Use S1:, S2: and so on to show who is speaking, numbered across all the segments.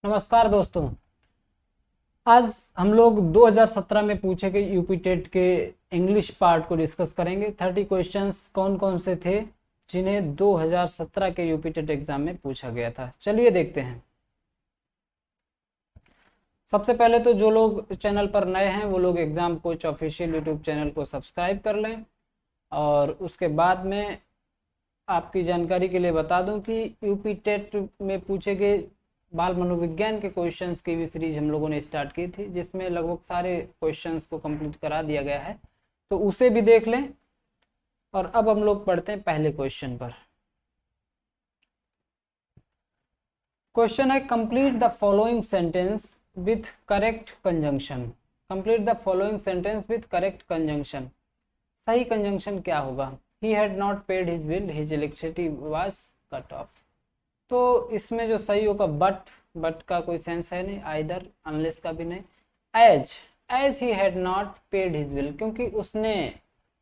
S1: नमस्कार दोस्तों। आज हम लोग 2017 में पूछे गए यूपी टेट के इंग्लिश पार्ट को डिस्कस करेंगे। 30 क्वेश्चंस कौन कौन से थे जिन्हें 2017 के यूपी टेट एग्जाम में पूछा गया था। चलिए देखते हैं। सबसे पहले तो जो लोग चैनल पर नए हैं वो लोग exam coach official YouTube channel को सब्सक्राइब कर लें। और उसके बाद में आपकी जानकारी के लिए बता दूं कि यूपी टेट में पूछे गए बाल मनोविज्ञान के क्वेश्चंस की भी सीरीज हम लोगों ने स्टार्ट की थी, जिसमें लगभग सारे क्वेश्चंस को कंप्लीट करा दिया गया है, तो उसे भी देख लें। और अब हम लोग पढ़ते हैं पहले क्वेश्चन पर। क्वेश्चन है, complete the following sentence with correct conjunction. Complete the following sentence with correct conjunction. सही कंजंक्शन क्या होगा? ही had not paid his bill, his electricity was cut of. तो इसमें जो सही होगा बट का कोई सेंस है नहीं, आइदर अनलेस का भी नहीं। As he had not paid his bill, क्योंकि उसने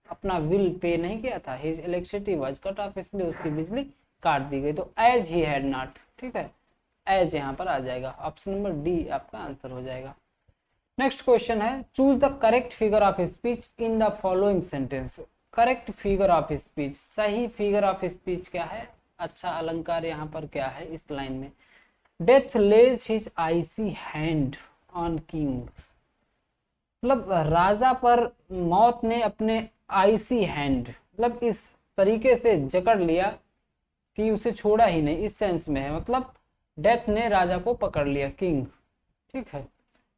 S1: अपना बिल पे नहीं किया था। His electricity was cut off, इसलिए उसकी बिजली काट दी गई। तो एज ही हैड नॉट, ठीक है, एज यहाँ पर आ जाएगा। ऑप्शन नंबर डी आपका आंसर हो जाएगा। नेक्स्ट क्वेश्चन है, choose the correct figure of speech in the following sentence. Correct figure of speech, सही फिगर ऑफ स्पीच क्या है, अच्छा अलंकार यहाँ पर क्या है इस लाइन में? Death lays his icy hand on king, मतलब राजा पर मौत ने अपने आईसी हैंड, मतलब इस तरीके से जकड़ लिया कि उसे छोड़ा ही नहीं, इस सेंस में है। मतलब डेथ ने राजा को पकड़ लिया, किंग, ठीक है।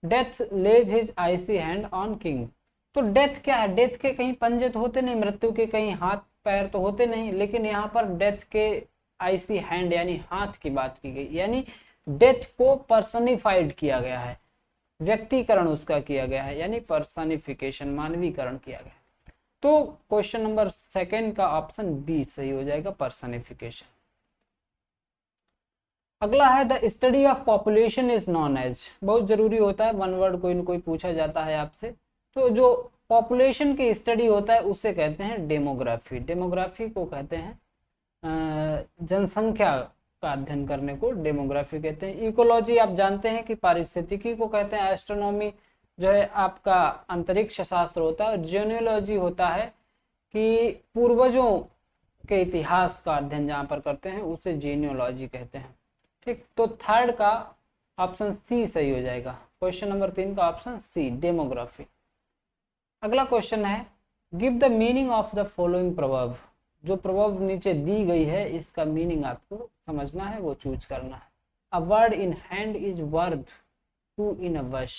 S1: Death lays his icy hand on king. तो डेथ क्या है? डेथ के कहीं पंजे तो होते नहीं, मृत्यु के कहीं हाथ पैर तो होते नहीं, लेकिन यहाँ पर डेथ के आईसी हैंड यानी हाथ की बात की गई, यानी डेथ को पर्सनिफाइड किया गया है, व्यक्तिकरण उसका किया गया है, यानी पर्सनिफिकेशन, मानवीकरण किया गया है। तो क्वेश्चन नंबर सेकंड का ऑप्शन बी सही हो जाएगा, पर्सनिफिकेशन। अगला है, the study of population is known as. बहुत जरूरी होता है, वन वर्ड कोई ना कोई पूछा जाता है आपसे। तो जो पॉपुलेशन की स्टडी होता है उसे कहते हैं डेमोग्राफी। डेमोग्राफी को कहते हैं जनसंख्या का अध्ययन करने को डेमोग्राफी कहते हैं। इकोलॉजी आप जानते हैं कि पारिस्थितिकी को कहते हैं। एस्ट्रोनॉमी जो है आपका अंतरिक्ष शास्त्र होता है। और जियोलॉजी होता है कि पूर्वजों के इतिहास का अध्ययन जहाँ पर करते हैं उसे जीनियोलॉजी कहते हैं, ठीक। तो थर्ड का ऑप्शन सी सही हो जाएगा। क्वेश्चन नंबर 3 का ऑप्शन सी, डेमोग्राफी। अगला क्वेश्चन है, give the meaning of the following proverb. जो प्रवर्ब नीचे दी गई है इसका मीनिंग आपको समझना है, वो चूज करना है। A word in hand is worth two in a bush.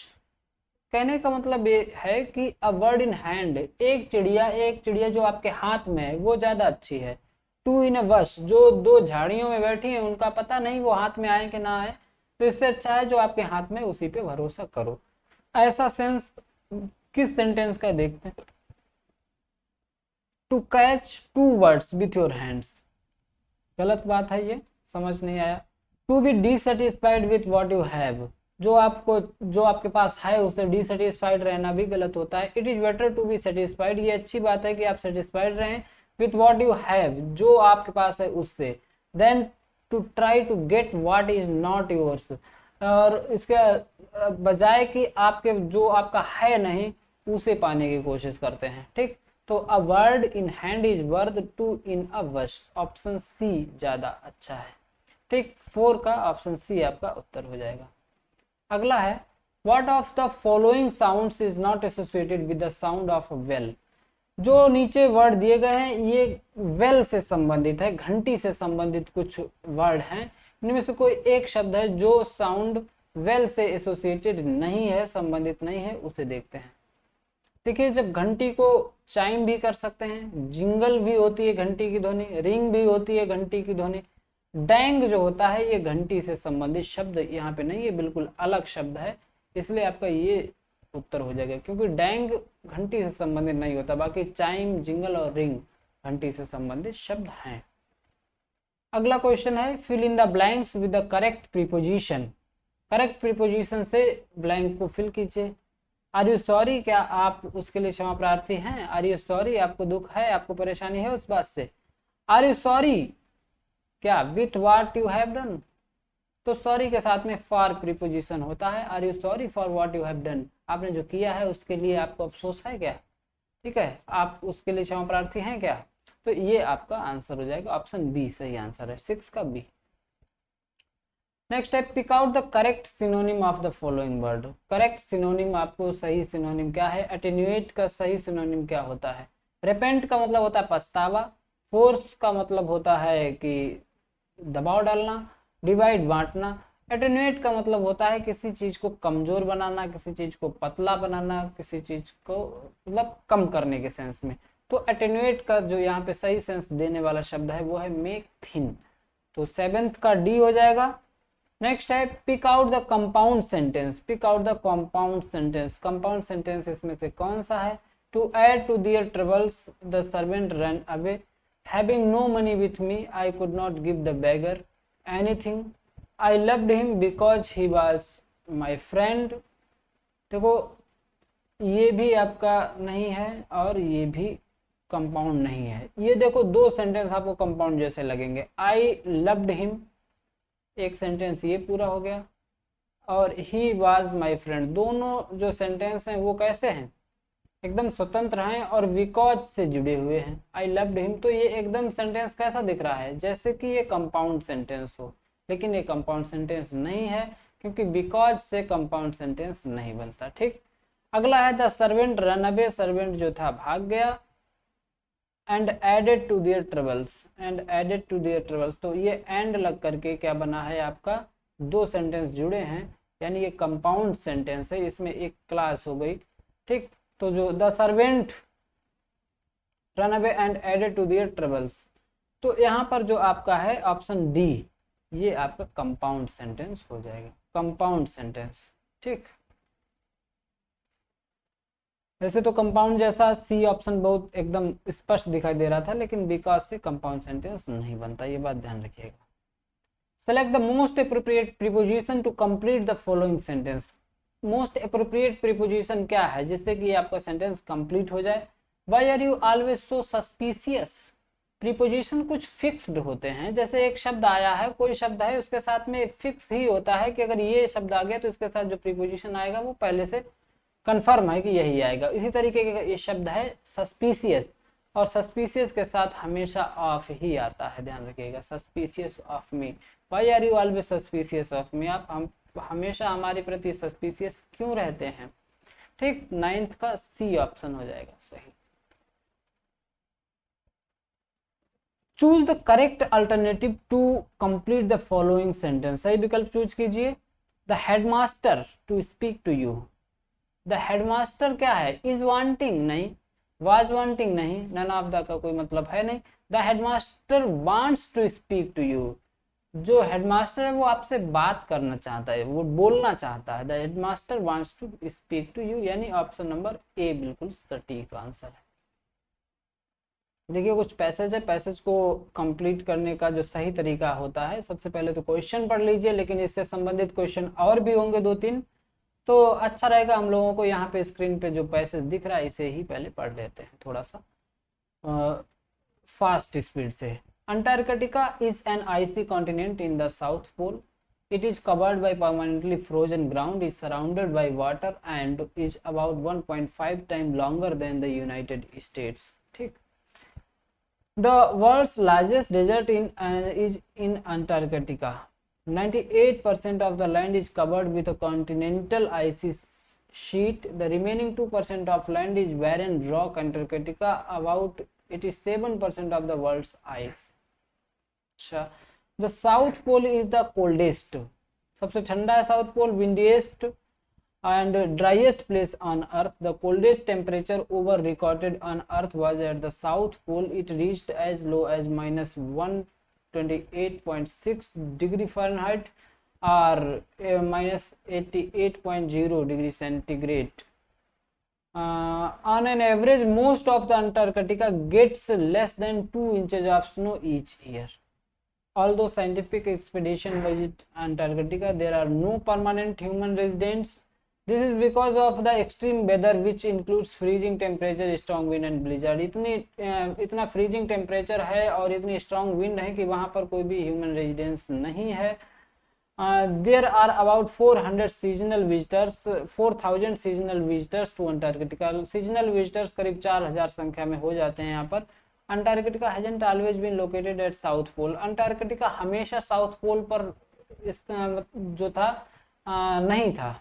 S1: कहने का मतलब ये है कि अ वर्ड इन हैंड, एक चिड़िया जो आपके हाथ में है वो ज्यादा अच्छी है। टू इन अ वश, जो दो झाड़ियों में बैठी है उनका पता नहीं वो हाथ में आए कि ना आए, तो इससे अच्छा है जो आपके हाथ में उसी पे भरोसा करो। ऐसा सेंस किस सेंटेंस का देखते हैं? To catch two words with your hands, गलत बात है ये, समझ नहीं आया। To be dissatisfied with what you have, जो आपके पास है उससे डिससेटिस्फाइड रहना भी गलत होता है। It is better to be satisfied, ये अच्छी बात है कि आप सेटिस्फाइड रहें विथ व्हाट यू हैव, जो आपके पास है उससे। Then to try to get what is not yours, और इसके बजाय कि आपके जो आपका है नहीं उसे पाने की कोशिश करते हैं, ठीक। तो a word in hand is worth two in a bush, option सी ज्यादा अच्छा है, ठीक। 4 का ऑप्शन सी आपका उत्तर हो जाएगा। अगला है, what of the following sounds is not associated with the sound of well. जो नीचे वर्ड दिए गए हैं ये वेल से संबंधित है, घंटी से संबंधित कुछ वर्ड हैं। इनमें से कोई एक शब्द है जो साउंड वेल से एसोसिएटेड नहीं है, संबंधित नहीं है, उसे देखते हैं। देखिए, जब घंटी को चाइम भी कर सकते हैं, जिंगल भी होती है घंटी की ध्वनि, रिंग भी होती है घंटी की ध्वनि। डैंग जो होता है ये घंटी से संबंधित शब्द यहाँ पे नहीं है, बिल्कुल अलग शब्द है, इसलिए आपका ये उत्तर हो जाएगा, क्योंकि डैंग घंटी से संबंधित नहीं होता। बाकी चाइम, जिंगल और रिंग घंटी से संबंधित शब्द हैं। अगला क्वेश्चन है, fill in the blanks with the correct preposition. Correct preposition से ब्लैंक को फिल कीजिए। आर यू सॉरी, क्या आप उसके लिए क्षमा प्रार्थी हैं? आर यू सॉरी, आपको दुख है, आपको परेशानी है उस बात से? आर यू सॉरी क्या with what you have done, तो सॉरी के साथ में फॉर प्रीपोजिशन होता है। Are you sorry for what you have done, आपने जो किया है उसके लिए आपको अफसोस है क्या, ठीक है, आप उसके लिए क्षमा प्रार्थी हैं क्या। तो ये आपका आंसर हो जाएगा, ऑप्शन बी सही आंसर है, 6 का बी। नेक्स्ट है pick out the correct synonym of the following word. Correct synonym, आपको सही सिनोनिम क्या है। एटेन्यूएट का सही सिनोनिम क्या होता है। रिपेंट का मतलब होता है पछतावा। फोर्स का मतलब होता है कि दबाव डालना। डिवाइड बांटना। एटेन्यूएट का मतलब होता है किसी चीज को कमजोर बनाना, किसी चीज को पतला बनाना, किसी चीज को मतलब कम करने के सेंस में। तो एटेन्यूएट का जो यहाँ पे सही सेंस देने वाला शब्द है वो है मेक थिन। तो 7th का डी हो जाएगा। नेक्स्ट है pick out the compound sentence. Pick out the compound sentence. Compound sentence इसमें से कौन सा है। To add to their troubles the servant run away. Having no money with me I could not give the beggar anything. I loved him because he was my friend. देखो ये भी आपका नहीं है और ये भी कंपाउंड नहीं है। ये देखो दो सेंटेंस आपको कंपाउंड जैसे लगेंगे। आई लव्ड हिम, एक सेंटेंस ये पूरा हो गया, और ही वाज माई फ्रेंड, दोनों जो सेंटेंस हैं वो कैसे हैं, एकदम स्वतंत्र हैं और बिकॉज से जुड़े हुए हैं। आई लव्ड हिम, तो ये एकदम सेंटेंस कैसा दिख रहा है, जैसे कि ये कंपाउंड सेंटेंस हो, लेकिन ये कंपाउंड सेंटेंस नहीं है क्योंकि बिकॉज से कंपाउंड सेंटेंस नहीं बनता। ठीक, अगला है the servant run away. Servant जो था भाग गया। And added to their troubles. And added to their troubles, तो ये एंड लग करके क्या बना है आपका, दो सेंटेंस जुड़े हैं, यानी ये कंपाउंड सेंटेंस है, इसमें एक क्लास हो गई। ठीक, तो जो the servant run away and added to their troubles, तो यहाँ पर जो आपका है ऑप्शन डी, ये आपका कंपाउंड सेंटेंस हो जाएगा, कंपाउंड सेंटेंस। ठीक, वैसे तो कंपाउंड जैसा सी ऑप्शन बहुत एकदम स्पष्ट दिखाई दे रहा था, लेकिन बिकॉज से कंपाउंड सेंटेंस नहीं बनता, ये बात ध्यान रखिएगा। Select the most appropriate preposition to complete the following sentence. Most appropriate preposition क्या है जिससे कि आपका सेंटेंस कंप्लीट हो जाए। Why are you always so suspicious. Preposition कुछ फिक्स्ड होते हैं, जैसे एक शब्द आया है, कोई शब्द है, उसके साथ में फिक्स ही होता है कि अगर ये शब्द आ गया तो इसके साथ जो प्रीपोजिशन आएगा वो पहले से कंफर्म है कि यही आएगा। इसी तरीके का ये शब्द है सस्पिशियस, और सस्पिशियस के साथ हमेशा ऑफ ही आता है, ध्यान रखिएगा। Suspicious of me, why are you always suspicious of me, आप हम हमेशा हमारे प्रति सस्पिशियस क्यों रहते हैं। ठीक, 9th का सी ऑप्शन हो जाएगा सही। Choose the correct alternative to complete the following sentence. सही विकल्प चूज कीजिए। The headmaster to speak to you. The headmaster क्या है, इज वांटिंग नहीं, वाज वांटिंग नहीं, नन ऑफ द का कोई मतलब है नहीं। The headmaster wants to speak to you, जो हेडमास्टर है वो आपसे बात करना चाहता है, वो बोलना चाहता है। The headmaster wants to speak to you, यानी ऑप्शन नंबर ए बिल्कुल सटीक आंसर है। देखिए कुछ पैसेज है, पैसेज को कंप्लीट करने का जो सही तरीका होता है, सबसे पहले तो क्वेश्चन पढ़ लीजिए, लेकिन इससे संबंधित क्वेश्चन और भी होंगे 2-3, तो अच्छा रहेगा हम लोगों को यहाँ पे स्क्रीन पे जो पैसेज दिख रहा है इसे ही पहले पढ़ लेते हैं थोड़ा सा फास्ट स्पीड से। Antarctica is an icy continent in the south pole. It is covered by permanently frozen ground, is surrounded by water and is about 1.5 time longer than the United States. ठीक, the world's largest desert is in Antarctica. 98% of the land is covered with a continental icy sheet. The remaining 2% of land is barren rock. Antarctica about 87% of the world's ice. अच्छा, the South Pole is the coldest. सबसे ठंडा है south pole, windiest and driest place on earth. The coldest temperature ever recorded on earth was at the South Pole. It reached as low as -128.6 degree Fahrenheit or -88.0 degree centigrade. On an average, most of the Antarctica gets less than 2 inches of snow each year. Although scientific expedition visit Antarctica, there are no permanent human residents. This is because of the extreme weather which includes freezing temperature, strong wind and blizzard. इतना freezing temperature है और इतनी strong wind है कि वहाँ पर कोई भी human residence नहीं है। There are about 400 seasonal visitors 4000 seasonal visitors to Antarctica. Seasonal visitors करीब 4000 संख्या में हो जाते हैं यहाँ पर। Antarctica hasn't always been located at south pole. Antarctica हमेशा साउथ पोल पर इस जो था नहीं था।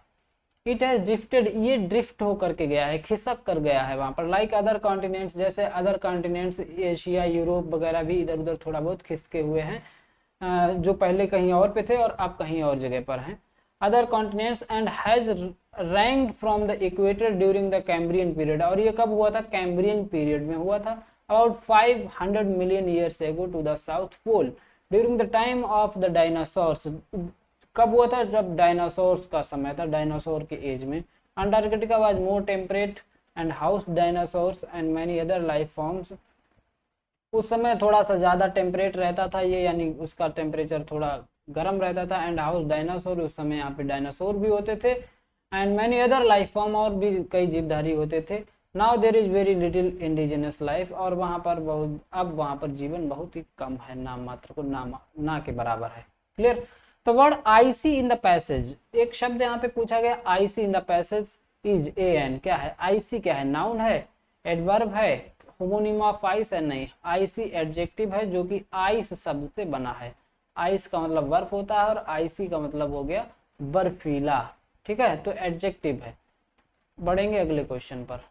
S1: इट हैज ड्रिफ्टेड, ये ड्रिफ्ट होकर के गया है, खिसक कर गया है वहां पर। लाइक अदर कॉन्टिनेंट्स, जैसे अदर कॉन्टिनेंट्स एशिया यूरोप वगैरह भी इधर उधर थोड़ा बहुत खिसके हुए हैं, जो पहले कहीं और पे थे और अब कहीं और जगह पर हैं। Other continents and has ranked from the equator during the Cambrian period. और ये कब हुआ था? कैम्ब्रियन पीरियड में हुआ था। About 500 million years ago to the south pole during the time of the dinosaurs. कब हुआ था? जब डायनासोर्स का समय था, डायनासोर के एज में। Antarctica was more temperate and house dinosaurs and many other life forms. उस समय थोड़ा सा ज़्यादा टेम्परेट रहता था ये, यानी उसका टेम्परेचर थोड़ा गर्म रहता था। एंड हाउस डायनासोर, उस समय यहाँ पे डायनासोर भी होते थे। And many other life form, और भी कई जीवधारी होते थे। Now there is very little indigenous life. और वहाँ पर बहुत, अब वहाँ पर जीवन बहुत ही कम है, नाम मात्र को ना के बराबर है। क्लियर? तो word icy in the passage, एक शब्द यहाँ पे पूछा गया, icy in the passage is a an. क्या है आई सी? क्या है? नाउन है, एडवर्ब है, होमोनिम ऑफ आइस है? नहीं, आइसी एडजेक्टिव है जो कि आइस शब्द से बना है। आइस का मतलब बर्फ होता है और आइसी का मतलब हो गया बर्फीला। ठीक है, तो एडजेक्टिव है। बढ़ेंगे अगले क्वेश्चन पर।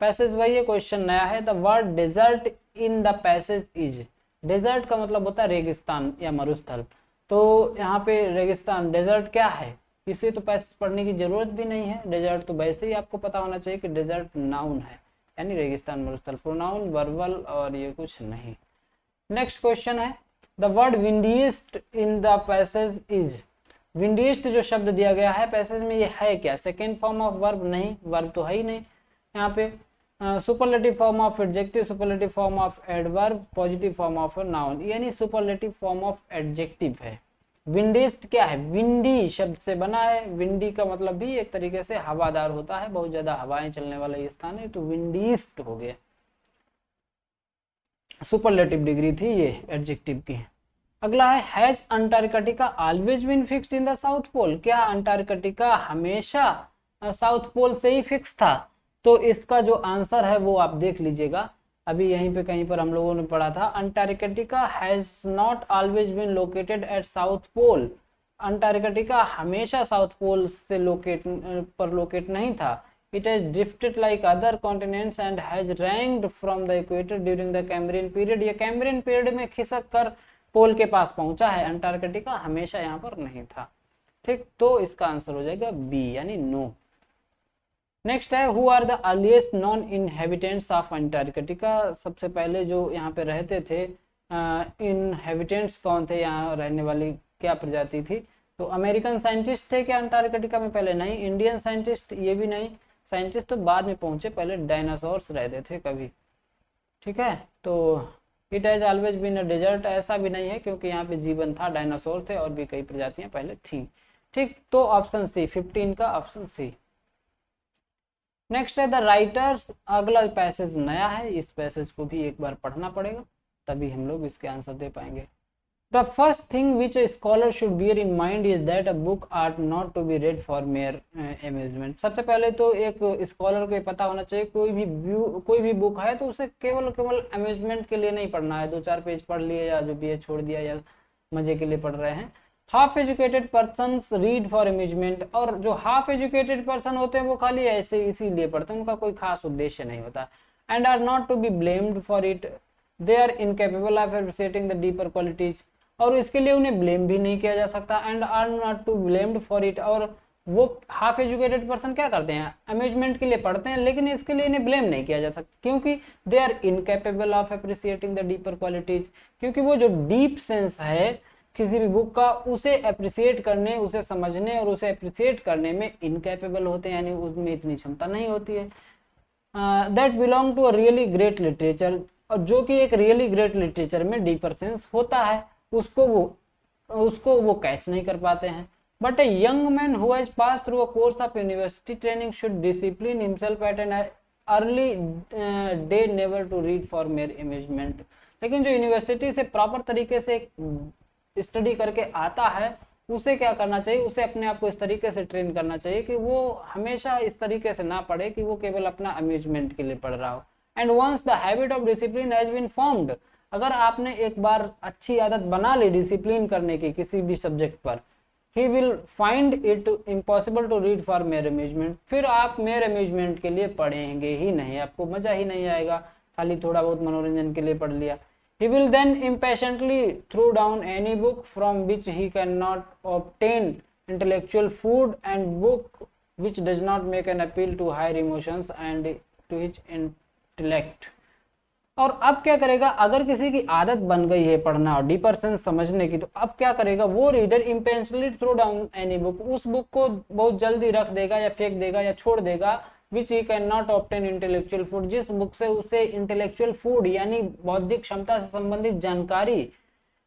S1: पैसेज भाई ये क्वेश्चन नया है। The word desert in the passage is. Desert का मतलब होता है रेगिस्तान या मरुस्थल। तो यहाँ पे रेगिस्तान, डेजर्ट क्या है? इसे तो पैसेज पढ़ने की जरूरत भी नहीं है। डेजर्ट तो वैसे ही आपको पता होना चाहिए कि डेजर्ट नाउन है, यानी रेगिस्तान मरुस्थल। प्रोनाउन वर्बल और ये कुछ नहीं। नेक्स्ट क्वेश्चन है, the word windiest in the passage is. Windiest जो शब्द दिया गया है पैसेज में, ये है क्या? Second form of verb? नहीं, वर्ब तो है ही नहीं यहाँ पे। Superlative form of adjective, superlative form of adverb, positive form of noun, यानी सुपरलेटिव फॉर्म ऑफ एडजेक्टिव है। विंडीस्ट क्या है? विंडी शब्द से बना है। विंडी का मतलब भी एक तरीके से हवादार होता है, बहुत ज्यादा हवाएं चलने वाला ये स्थान है, तो विंडीस्ट हो गया। सुपरलेटिव डिग्री थी ये एडजेक्टिव की। अगला है, has Antarctica always been fixed in the south pole. क्या अंटार्कटिका हमेशा साउथ पोल से ही फिक्स था? तो इसका जो आंसर है वो आप देख लीजिएगा, अभी यहीं पे कहीं पर हम लोगों ने पढ़ा था। Antarctica has not always been located at south pole. Antarctica हमेशा साउथ पोल से लोकेट नहीं था। It has drifted like other continents and has ranked from the equator during the Cambrian period. ये कैम्ब्रियन पीरियड में खिसक कर पोल के पास पहुंचा है। अंटार्कटिका हमेशा यहाँ पर नहीं था। ठीक, तो इसका आंसर हो जाएगा बी, यानी नो। नेक्स्ट है, who are the earliest non inhabitants of Antarctica. सबसे पहले जो यहाँ पे रहते थे इनहेबिटेंट्स कौन थे? यहाँ रहने वाली क्या प्रजाति थी? तो अमेरिकन साइंटिस्ट थे क्या अंटार्कटिका में? पहले नहीं। इंडियन साइंटिस्ट, ये भी नहीं। साइंटिस्ट तो बाद में पहुंचे, पहले डायनासोर्स रहते थे कभी। ठीक है, तो it has always been a desert, ऐसा भी नहीं है क्योंकि यहाँ पे जीवन था, डायनासोर थे और भी कई प्रजातियां पहले थी। ठीक, तो ऑप्शन सी, 15 का ऑप्शन सी। नेक्स्ट है द राइटर्स। अगला पैसेज नया है, इस पैसेज को भी एक बार पढ़ना पड़ेगा तभी हम लोग इसके आंसर दे पाएंगे। The first thing which a scholar should bear in mind is that a book are not to be read for mere amusement. सबसे पहले तो एक स्कॉलर को पता होना चाहिए कोई भी बुक है तो उसे केवल अम्यूजमेंट के लिए नहीं पढ़ना है। 2-4 पेज पढ़ लिए या जो भी है छोड़ दिया या मजे के लिए पढ़ रहे हैं। Half educated person read for amusement, और जो हाफ एजुकेटेड पर्सन होते हैं वो खाली ऐसे इसीलिए पढ़ते हैं, उनका कोई खास उद्देश्य नहीं होता। And are not to be blamed for it, they are incapable of appreciating the deeper qualities, और इसके लिए उन्हें ब्लेम भी नहीं किया जा सकता। And are not to blamed for it, और वो हाफ एजुकेटेड पर्सन क्या करते हैं? अम्यूजमेंट के लिए पढ़ते हैं, लेकिन इसके लिए इन्हें ब्लेम नहीं किया जा सकता क्योंकि they are incapable of appreciating the deeper qualities, क्योंकि वो जो डीप सेंस है किसी भी बुक का उसे अप्रिशिएट करने, उसे समझने और उसे अप्रिशिएट करने में इनकैपेबल होते हैं, यानी उसमें इतनी क्षमता नहीं होती है। That belong to a really great literature, और जो कि एक रियली ग्रेट लिटरेचर में डीपर सेंस होता है उसको वो कैच नहीं कर पाते हैं। But a young man who has pass through a course of university training should discipline himself at an early day never to read for mere amusement. लेकिन जो यूनिवर्सिटी से प्रॉपर तरीके से स्टडी करके आता है उसे क्या करना चाहिए, उसे अपने आप को इस तरीके से ट्रेन करना चाहिए कि वो हमेशा इस तरीके से ना पढ़े कि वो केवल अपना अम्यूजमेंट के लिए पढ़ रहा हो। And once the habit of discipline has been formed, अगर आपने एक बार अच्छी आदत बना ली डिसिप्लिन करने की किसी भी सब्जेक्ट पर, he will find it impossible to read for mere amusement, फिर आप mere amusement के लिए पढ़ेंगे ही नहीं, आपको मजा ही नहीं आएगा, खाली थोड़ा बहुत मनोरंजन के लिए पढ़ लिया। He will then impatiently throw down any book from which he cannot obtain intellectual food and book which does not make an appeal to higher emotions and to his intellect। और अब क्या करेगा, अगर किसी की आदत बन गई है पढ़ना और डीपर सेंस समझने की, तो अब क्या करेगा वो reader impatiently throw down any book, उस बुक को बहुत जल्दी रख देगा या फेंक देगा या छोड़ देगा, which he can not obtain intellectual food, जिस बुक से उसे इंटेलेक्चुअल फूड यानी बौद्धिक क्षमता से संबंधित जानकारी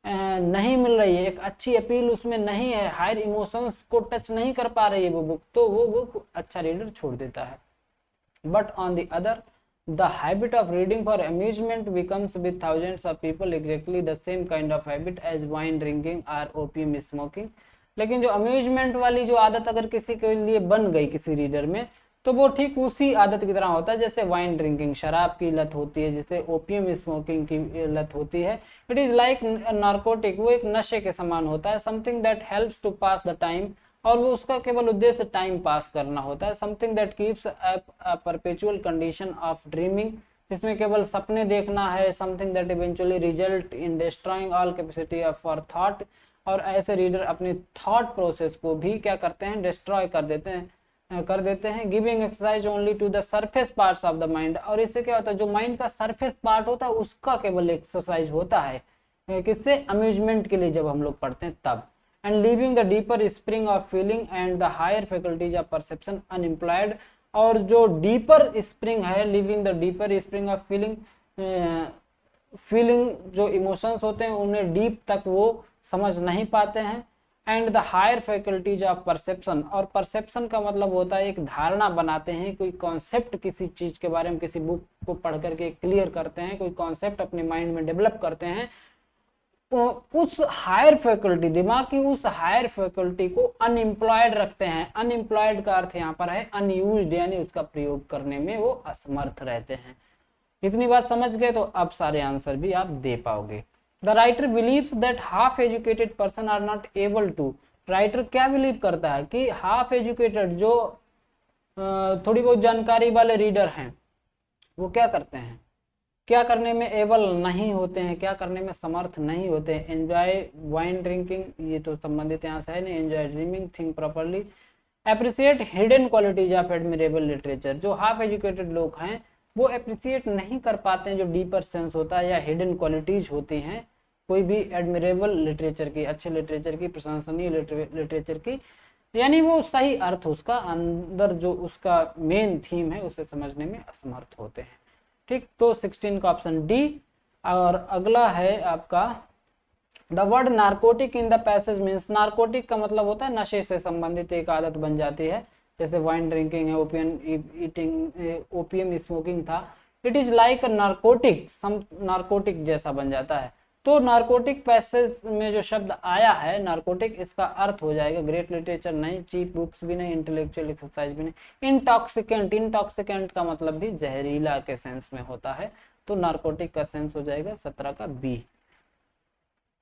S1: नहीं मिल रही है, एक अच्छी अपील उसमें नहीं है, हायर इमोशंस को टच नहीं कर पा रही है वो बुक, तो वो बुक अच्छा रीडर छोड़ देता है। But on the other, the habit of reading for amusement becomes with thousands of people exactly the same kind of habit as wine drinking or opium smoking। लेकिन जो अम्यूजमेंट वाली जो आदत अगर किसी के लिए बन गई किसी रीडर में, तो वो ठीक उसी आदत की तरह होता है जैसे वाइन ड्रिंकिंग शराब की लत होती है, जैसे ओपियम स्मोकिंग की लत होती है। इट इज लाइक नार्कोटिक, वो एक नशे के समान होता है। Something that helps to pass the time, और वो उसका केवल उद्देश्य टाइम पास करना होता है। Something that keeps a perpetual condition of dreaming, जिसमें केवल सपने देखना है। Something that eventually result in destroying all capacity of for thought, और ऐसे रीडर अपने थॉट प्रोसेस को भी क्या करते हैं, डिस्ट्रॉय कर देते हैं। Giving exercise only to the surface parts of the mind, और इससे क्या होता है जो माइंड का सरफेस पार्ट होता है उसका केवल एक्सरसाइज होता है, किससे, अम्यूजमेंट के लिए जब हम लोग पढ़ते हैं तब। And leaving the deeper spring of feeling and the higher faculties of perception unemployed, और जो डीपर स्प्रिंग है, living the deeper spring of feeling जो इमोशंस होते हैं उन्हें डीप तक वो समझ नहीं पाते हैं। And the higher faculties of perception, और परसेप्शन का मतलब होता है एक धारणा बनाते हैं, कोई कॉन्सेप्ट किसी चीज के बारे में किसी बुक को पढ़ करके क्लियर करते हैं, कोई कॉन्सेप्ट अपने माइंड में डेवलप करते हैं, तो उस हायर फैकल्टी, दिमाग की उस हायर फैकल्टी को अनएम्प्लॉयड रखते हैं। अनएम्प्लॉयड का अर्थ यहाँ पर है अनयूज्ड, यानी उसका प्रयोग करने में वो असमर्थ रहते हैं। इतनी बात समझ गए तो अब सारे आंसर भी आप दे पाओगे। The writer believes that half educated person are not able to, writer क्या बिलीव करता है कि हाफ एजुकेटेड जो थोड़ी बहुत जानकारी वाले रीडर हैं वो क्या करते हैं, क्या करने में एबल नहीं होते हैं, क्या करने में समर्थ नहीं होते हैं। एंजॉय वाइन ड्रिंकिंग, ये तो संबंधित यहाँ से है नहीं। Enjoy dreaming, think properly, appreciate hidden qualities of admirable literature, जो हाफ एजुकेटेड लोग हैं वो अप्रिशिएट नहीं कर पाते हैं जो डीपर सेंस होता है या हिडन क्वालिटीज होती हैं कोई भी एडमिरेबल लिटरेचर की, अच्छे लिटरेचर की, प्रशंसनीय लिटरेचर की, यानी वो सही अर्थ उसका अंदर जो उसका मेन थीम है उसे समझने में असमर्थ होते हैं। ठीक, तो 16 का ऑप्शन डी। और अगला है आपका the word narcotic in the passage means, narcotic का मतलब होता है नशे से संबंधित एक आदत बन जाती है, जैसे वाइन ड्रिंकिंग है, ओपियम स्मोकिंग था। It is like narcotic, some narcotic जैसा बन जाता है। तो नार्कोटिक पैसेज में जो शब्द आया है नार्कोटिक, इसका अर्थ हो जाएगा ग्रेट लिटरेचर नहीं, चीप बुक्स भी नहीं, इंटेलेक्चुअल एक्सरसाइज भी नहीं। इंटॉक्सिकेंट, इंटॉक्सिकेंट का मतलब भी जहरीला के सेंस में होता है, तो नार्कोटिक का सेंस हो जाएगा 17 का बी।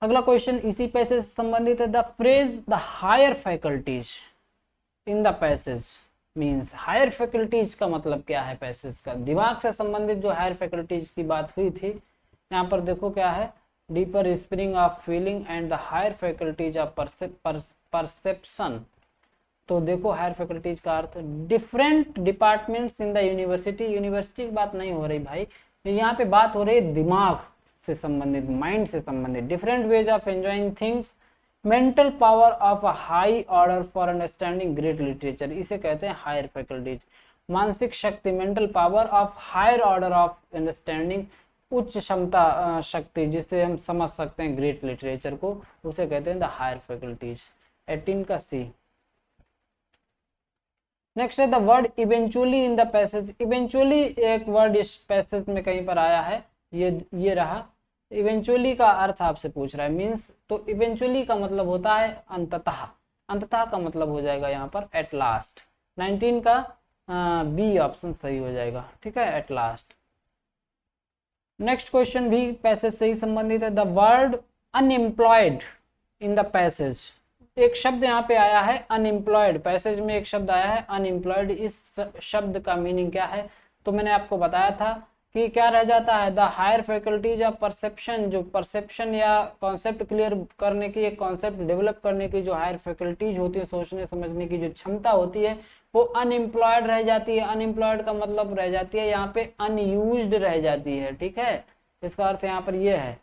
S1: अगला क्वेश्चन इसी पैसेज से संबंधित है। The phrase the higher faculties in the passage means, higher faculties का मतलब क्या है पैसेज का, दिमाग से संबंधित जो हायर फैकल्टीज की बात हुई थी, यहाँ पर देखो क्या है, deeper spring of feeling and the higher faculties of perception. तो देखो हायर फैकल्टीज का अर्थ different departments in the university, university की बात नहीं हो रही भाई, यहाँ पे बात हो रही है दिमाग से संबंधित, माइंड से संबंधित। Different ways of enjoying things, mental power of a high order for understanding great literature, इसे कहते हैं हायर फैकल्टीज। मानसिक शक्ति, mental power of higher order of understanding, उच्च क्षमता शक्ति जिससे हम समझ सकते हैं ग्रेट लिटरेचर को, उसे कहते हैं द हायर फैकल्टीज। 18 का सी। नेक्स्ट है the word eventually in the passage. Eventually एक वर्ड इस पैसेज में कहीं पर आया है, ये रहा। इवेंचुअली का अर्थ आपसे पूछ रहा है, मीन्स तो इवेंचुअली का मतलब होता है अंततः, अंततः का मतलब हो जाएगा यहाँ पर एट लास्ट। 19 का बी ऑप्शन सही हो जाएगा, ठीक है, एट लास्ट। नेक्स्ट क्वेश्चन भी पैसेज से ही संबंधित है। The word unemployed in the passage, एक शब्द यहाँ पे आया है अनएम्प्लॉयड, पैसेज में एक शब्द आया है अनएम्प्लॉयड, इस शब्द का मीनिंग क्या है? तो मैंने आपको बताया था कि क्या रह जाता है, the higher faculties of perception, जो परसेप्शन या कॉन्सेप्ट क्लियर करने की, एक कॉन्सेप्ट डेवलप करने की जो हायर फैकल्टीज होती है, सोचने समझने की जो क्षमता होती है, वो अनएम्प्लॉयड रह जाती है। अनएम्प्लॉयड का मतलब रह जाती है यहाँ पे अनयूज्ड रह जाती है, ठीक है, इसका अर्थ यहाँ पर ये है।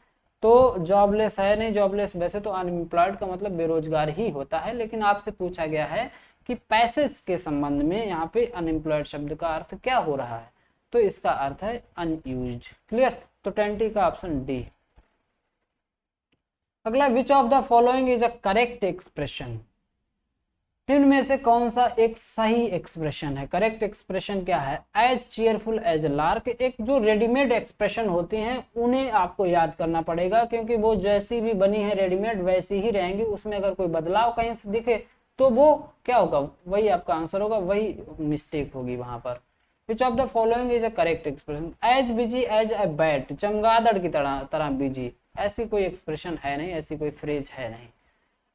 S1: तो जॉबलेस है नहीं, जॉबलेस वैसे तो अनएम्प्लॉयड का मतलब बेरोजगार ही होता है, लेकिन आपसे पूछा गया है कि पैसेज के संबंध में यहाँ पे अनएम्प्लॉयड शब्द का अर्थ क्या हो रहा है, तो इसका अर्थ है अनयूज्ड। क्लियर? तो 20 का ऑप्शन डी। अगला, विच of the following is a correct expression, इनमें से कौन सा एक सही एक्सप्रेशन है? करेक्ट एक्सप्रेशन क्या है? As cheerful as a lark, एक जो रेडीमेड एक्सप्रेशन होती हैं उन्हें आपको याद करना पड़ेगा, क्योंकि वो जैसी भी बनी है रेडीमेड वैसी ही रहेंगी, उसमें अगर कोई बदलाव कहीं से दिखे तो वो क्या होगा, वही आपका आंसर होगा, वही मिस्टेक होगी वहां पर। Which of the following is a correct expression? As busy as a bat, चमगादड़ की तरह बिजी, ऐसी कोई एक्सप्रेशन है नहीं, ऐसी कोई फ्रेज है नहीं।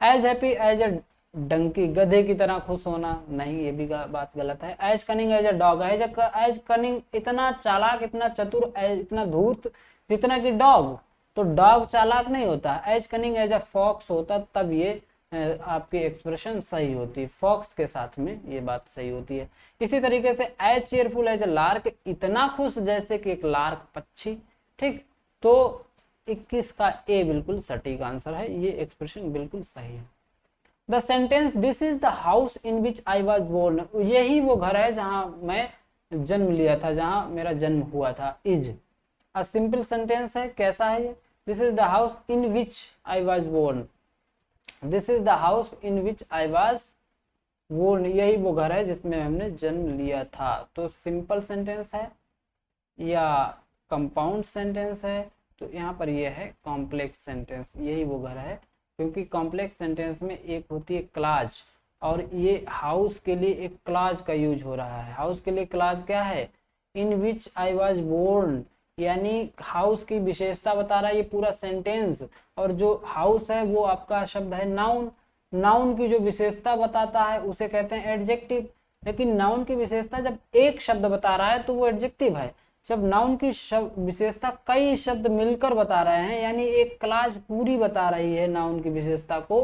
S1: As happy as a donkey, गधे की तरह खुश होना, नहीं, ये भी बात गलत है। As cunning as a dog, as cunning, इतना चालाक, इतना चतुर, इतना धूर्त जितना कि डॉग, तो डॉग चालाक नहीं होता। As cunning as a fox होता, तब ये आपकी एक्सप्रेशन सही होती है, फॉक्स के साथ में ये बात सही होती है। इसी तरीके से as cheerful as a lark, इतना खुश जैसे कि एक लार्क पक्षी, ठीक, तो 21 का ए बिल्कुल सटीक आंसर है, ये एक्सप्रेशन बिल्कुल सही है। The sentence this is the house in which I was born, यही वो घर है जहां मैं जन्म लिया था, जहां मेरा जन्म हुआ था। इज अ सिंपल सेंटेंस है, कैसा है ये? This is the house in which I was born, this is the house in which I was born, यही वो घर है जिसमें हमने जन्म लिया था। तो सिंपल सेंटेंस है या कंपाउंड सेंटेंस है? तो यहाँ पर ये है कॉम्प्लेक्स सेंटेंस, यही वो घर है, क्योंकि कॉम्प्लेक्स सेंटेंस में एक होती है क्लाज, और ये हाउस के लिए एक क्लाज का यूज हो रहा है। हाउस के लिए क्लाज क्या है? इन विच आई वॉज बोर्न, यानी हाउस की विशेषता बता रहा है ये पूरा सेंटेंस, और जो हाउस है वो आपका शब्द है नाउन, नाउन की जो विशेषता बताता है उसे कहते हैं एडजेक्टिव। लेकिन नाउन की विशेषता जब एक शब्द बता रहा है तो वो एडजेक्टिव है, जब नाउन की विशेषता कई शब्द मिलकर बता रहे हैं, यानी एक क्लास पूरी बता रही है नाउन की विशेषता को,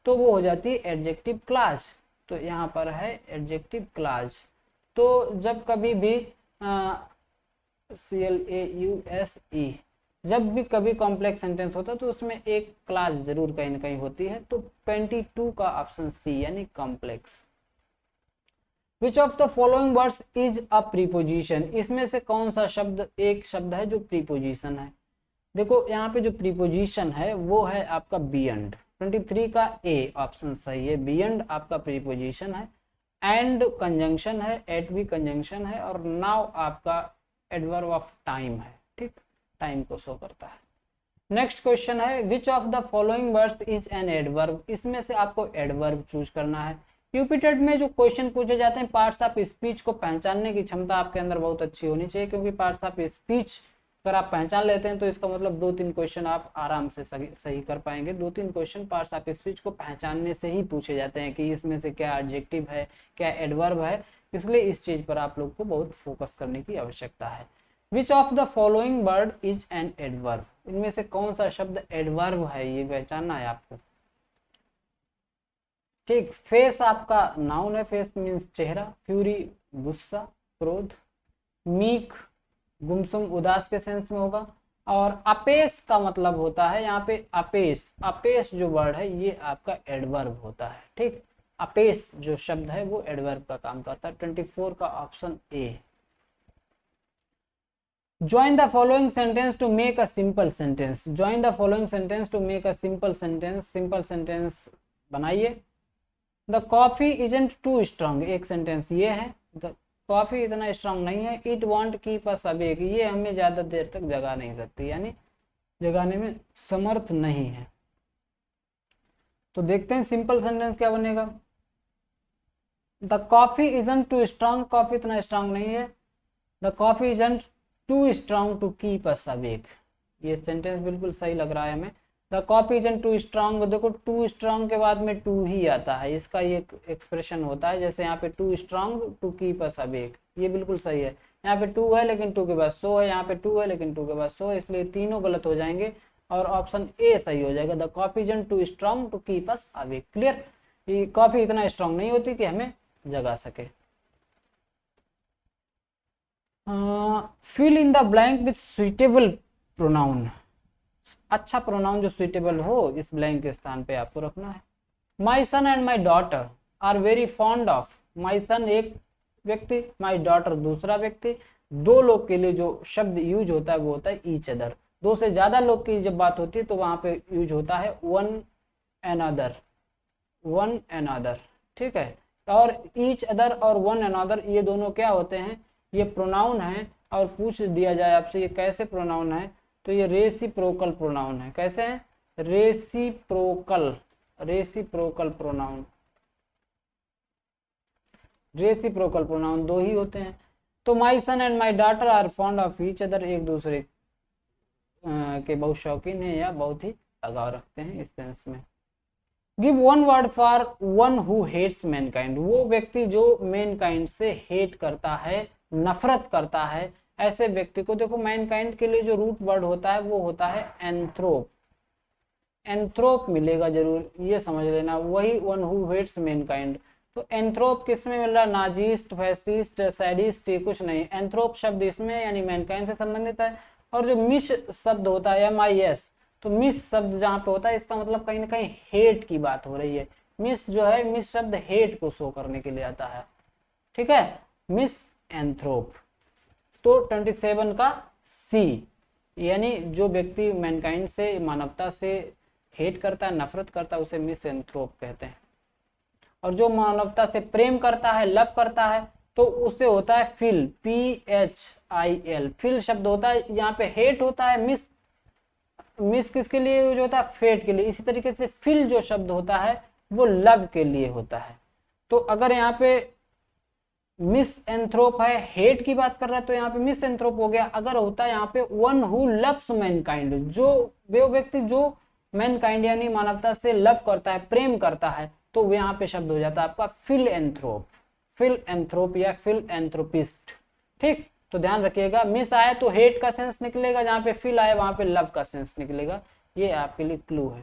S1: तो वो हो जाती है एडजेक्टिव क्लास। तो यहाँ पर है एडजेक्टिव क्लास। तो जब कभी भी CLAUSE, जब भी कभी कॉम्प्लेक्स सेंटेंस होता है तो उसमें एक क्लास जरूर कहीं ना कहीं होती है। तो 22 का ऑप्शन सी यानी complex. Which of the following words is a preposition, इसमें से कौन सा शब्द एक शब्द है जो प्रीपोजिशन है? देखो यहाँ पे जो प्रीपोजिशन है वो है आपका बियंड। 23 का ए ऑप्शन सही है, बियंड आपका प्रीपोजिशन है। एंड कंजंक्शन है, एट भी कंजंक्शन है, और नाउ आपका एडवर्ब ऑफ टाइम है, ठीक, टाइम को शो करता है। नेक्स्ट क्वेश्चन है विच of the following words is an adverb, इसमें से आपको एडवर्ब चूज करना है। यूपीटेट में जो क्वेश्चन पूछे जाते हैं पार्ट्स ऑफ स्पीच को पहचानने की क्षमता आपके अंदर बहुत अच्छी होनी चाहिए, क्योंकि पार्ट्स ऑफ स्पीच अगर आप पहचान लेते हैं तो इसका मतलब 2-3 क्वेश्चन आप आराम से सही कर पाएंगे। 2-3 क्वेश्चन पार्ट्स ऑफ स्पीच को पहचानने से ही पूछे जाते हैं कि इसमें से क्या एडजेक्टिव है, क्या एडवर्ब है, इसलिए इस चीज पर आप लोग को बहुत फोकस करने की आवश्यकता है। विच of the following word is an adverb, इनमें से कौन सा शब्द एडवर्ब है ये पहचानना है आपको, ठीक। फेस आपका नाउन है, फेस मीन्स चेहरा, फ्यूरी गुस्सा क्रोध, मीक गुमसुम उदास के सेंस में होगा, और अपेस का मतलब होता है यहाँ पे अपेस, अपेस जो वर्ड है ये आपका एडवर्ब होता है, ठीक। अपेस जो शब्द है वो एडवर्ब का काम करता है। 24 का option A. Join the following sentence to make a simple sentence. Join the following sentence to make a simple sentence. Simple sentence बनाइए। The coffee isn't too strong, एक सेंटेंस ये है, the coffee इतना स्ट्रांग नहीं है। It won't keep us awake, ये हमें ज्यादा देर तक जगा नहीं सकती, यानी जगाने में समर्थ नहीं है। तो देखते हैं सिंपल सेंटेंस क्या बनेगा। The coffee isn't too strong, coffee इतना स्ट्रांग नहीं है। The coffee isn't too strong to keep us awake, ये सेंटेंस बिल्कुल सही लग रहा है हमें। The coffee isn't too strong, देखो टू स्ट्रांग के बाद में टू ही आता है, इसका ये एक्सप्रेशन होता है। जैसे यहाँ पे too strong to keep us awake, ये बिल्कुल सही है। यहाँ पे टू है लेकिन टू के बाद सो है, यहाँ पे टू है लेकिन टू के बाद सो है, इसलिए तीनों गलत हो जाएंगे और ऑप्शन ए सही हो जाएगा। The coffee isn't too strong to keep us awake. Clear, ये कॉफी इतना स्ट्रांग नहीं होती कि हमें जगा सके। Fill in the blank with suitable pronoun, अच्छा प्रोनाउन जो सुइटेबल हो इस ब्लैंक के स्थान पे आपको रखना है। My son and my daughter are very fond of, my son एक व्यक्ति, माई डॉटर दूसरा व्यक्ति। दो लोग के लिए जो शब्द यूज होता है वो होता है ईच अदर। दो से ज्यादा लोग की जब बात होती है तो वहां पे यूज होता है one another, one another, ठीक है। और ईच अदर और वन एन अदर ये दोनों क्या होते हैं, ये प्रोनाउन है। और पूछ दिया जाए आपसे ये कैसे प्रोनाउन है, तो ये रेसिप्रोकल प्रोनाउन है। कैसे है, reciprocal, reciprocal pronoun, reciprocal pronoun दो ही होते हैं। तो my son and my daughter are fond of each other, एक दूसरे के बहुत शौकीन है या बहुत ही लगाव रखते हैं इस सेंस में। Give one word for one who hates mankind, वो व्यक्ति जो मैनकाइंड से हेट करता है, नफरत करता है, ऐसे व्यक्ति को। देखो मैनकाइंड के लिए जो रूट वर्ड होता है वो होता है एंथ्रोप, एंथ्रोप मिलेगा जरूर, ये समझ लेना, वही वन हु हेट्स मैनकाइंड। तो एंथ्रोप किस में मिल रहा है, नाजिस्ट, फैसिस्ट, सैडिस्ट, ये कुछ नहीं। एंथ्रोप शब्द इसमें यानी मैनकाइंड से संबंधित है। और जो मिस शब्द होता है MIS, तो मिस शब्द जहाँ पे होता है इसका मतलब कहीं ना कहीं हेट की बात हो रही है। मिस जो है, मिस शब्द हेट को शो करने के लिए आता है, ठीक है, मिस एंथ्रोप। तो 27 का C, यानी जो व्यक्ति मैनकाइंड से, मानवता से हेट करता है, नफरत करता है, उसे मिस एंथ्रोप कहते हैं। और जो मानवता से प्रेम करता है, लव करता है, तो उससे होता है फिल, PHIL, फिल शब्द होता है। यहाँ पे हेट होता है, मिस, मिस किसके लिए यूज होता है, फेट के लिए। इसी तरीके से फिल जो शब्द होता है वो लव के लिए होता है। तो अगर यहाँ पे मिस एंथ्रोप है, हेट की बात कर रहा है, तो यहाँ पे मिस एंथ्रोप हो गया। अगर होता है यहाँ पे वन हु लव्स मैनकाइंड, जो वो व्यक्ति जो मैनकाइंड यानी मानवता से लव करता है, प्रेम करता है, तो वो यहाँ पे शब्द हो जाता है आपका फिल एंथ्रोप, फिल एंथ्रोप या फिल एंथ्रोपिस्ट, ठीक। तो ध्यान रखिएगा, मिस आए तो हेट का सेंस निकलेगा, जहां पे फिल आए वहां पे लव का सेंस निकलेगा। ये आपके लिए क्लू है।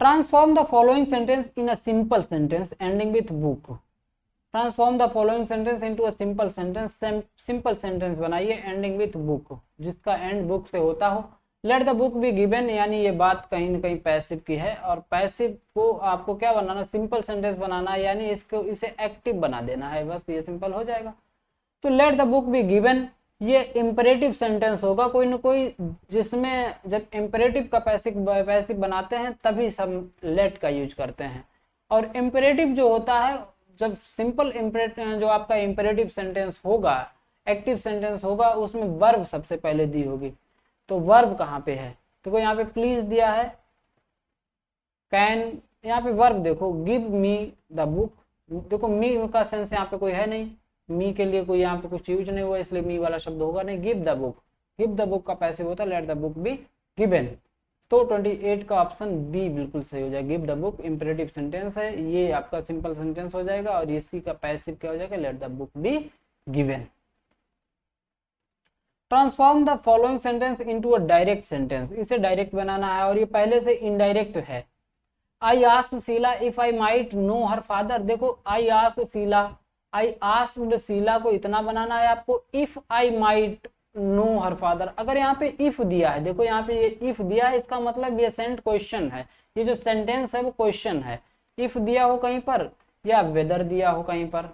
S1: Transform the following sentence in a simple sentence ending with book, transform the following sentence into a simple sentence, simple sentence बनाइए एंडिंग विथ बुक, जिसका एंड बुक से होता हो। Late the book be given, यानी ये बात कहीं ना कहीं पैसिव की है, और पैसिव को आपको क्या बनाना, सिंपल सेंटेंस बनाना है, यानी इसको इसे एक्टिव बना देना है, बस ये सिंपल हो जाएगा। तो late the book be given, ये इंपेरेटिव सेंटेंस होगा कोई ना कोई, जिसमें जब इंपेरेटिव का पैसिव बनाते हैं तभी सब लेट का यूज करते हैं। और इंपेरेटिव जो होता है, जब सिंपल जो आपका इंपेरेटिव सेंटेंस होगा, एक्टिव सेंटेंस होगा, उसमें वर्ब सबसे पहले दी होगी। तो वर्ब कहाँ पे है, देखो यहाँ पे प्लीज दिया है, कैन, यहाँ पे वर्ब देखो गिव मी द बुक, देखो मी का सेंस यहाँ पे कोई है नहीं, मी के लिए कोई यहाँ पे कुछ यूज नहीं हुआ, इसलिए मी वाला शब्द होगा नहीं। Give the book, give the book का पैसिव होता है late the book be given. तो 28 का ऑप्शन बी बिल्कुल सही हो जाएगा। Give the book imperative sentence है, ये आपका सिंपल सेंटेंस हो जाएगा, और इसी का पैसिव क्या हो जाएगा, let the book be given. Transform the following sentence into a direct sentence, इसे डायरेक्ट बनाना है, और ये पहले से इनडायरेक्ट है। I asked Sheila if I might know her father, देखो I asked Sheila, I asked Sheila को इतना बनाना है आपको, if I might know her father. अगर यहाँ पे इफ दिया है, देखो यहाँ पे ये इफ दिया है, इसका मतलब ये सेंट क्वेश्चन है, ये जो सेंटेंस है वो क्वेश्चन है। इफ दिया हो कहीं पर या वेदर दिया हो कहीं पर,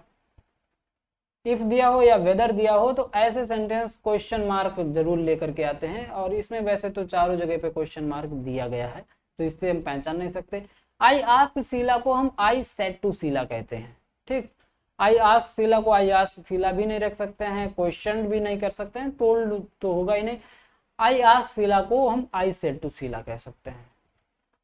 S1: इफ दिया हो या वेदर दिया हो, तो ऐसे सेंटेंस क्वेश्चन मार्क जरूर लेकर के आते हैं, और इसमें वैसे तो चारों जगह पे क्वेश्चन मार्क दिया गया है, तो इससे हम पहचान नहीं सकते। आई आस्क्ड शीला को हम आई सेड टू शीला कहते हैं, ठीक। आई आस्क्ड शीला को आई आस्क्ड शीला भी नहीं रख सकते हैं, क्वेश्चन भी नहीं कर सकते हैं, टोल्ड तो होगा ही नहीं। आई आस्क्ड शीला को हम आई सेड टू शीला कह सकते हैं।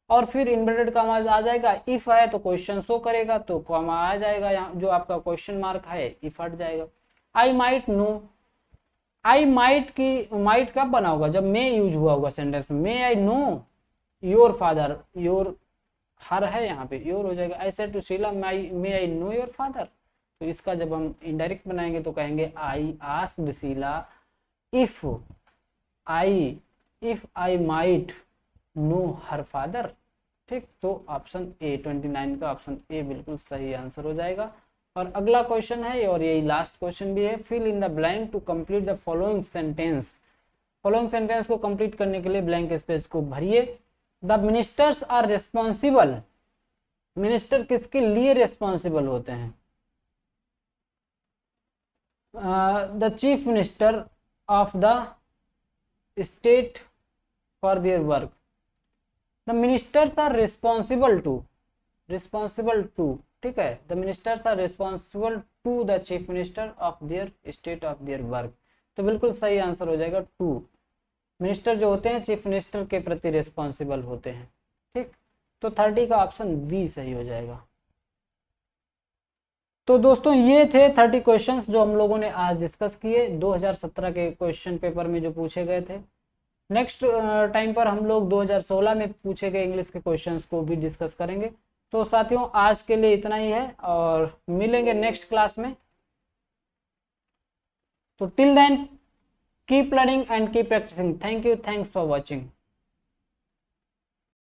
S1: और फिर इन्वर्टेड कॉमा आ जाएगा, इफ है तो क्वेश्चन शो करेगा तो कॉमा आ जाएगा, यहाँ जो आपका क्वेश्चन मार्क है इफ हट जाएगा। आई माइट नो, आई माइट की माइट कब बना होगा, जब मे यूज हुआ होगा सेंटेंस में। May I know your father, your her है यहाँ पे, योर हो जाएगा। I said to Sheila may I know your father, तो इसका जब हम इनडायरेक्ट बनाएंगे तो कहेंगे I asked Sheila if I might know her father. ठीक, तो ऑप्शन ए 29 का ऑप्शन ए बिल्कुल सही आंसर हो जाएगा। और अगला क्वेश्चन है और यही लास्ट क्वेश्चन भी है, fill in the blank to complete the following sentence. Following sentence को कंप्लीट करने के लिए ब्लैंक स्पेस को भरिए। The ministers are responsible, minister किसके लिए रिस्पॉन्सिबल होते हैं? The chief minister of the state for their work. The ministers are responsible to, ठीक है, the ministers are responsible to the chief minister of their state of their work, तो बिल्कुल सही answer हो जाएगा टू। मिनिस्टर जो होते हैं चीफ मिनिस्टर के प्रति रिस्पॉन्सिबल होते हैं। ठीक, तो 30 का ऑप्शन बी सही हो जाएगा। तो दोस्तों ये थे 30 क्वेश्चंस जो हम लोगों ने आज डिस्कस किए 2017 के क्वेश्चन पेपर में जो पूछे गए थे। नेक्स्ट टाइम पर हम लोग 2016 में पूछे गए इंग्लिश के क्वेश्चंस को भी डिस्कस करेंगे। तो साथियों आज के लिए इतना ही है और मिलेंगे नेक्स्ट क्लास में। तो till then keep learning and keep practising. Thank you, thanks for watching.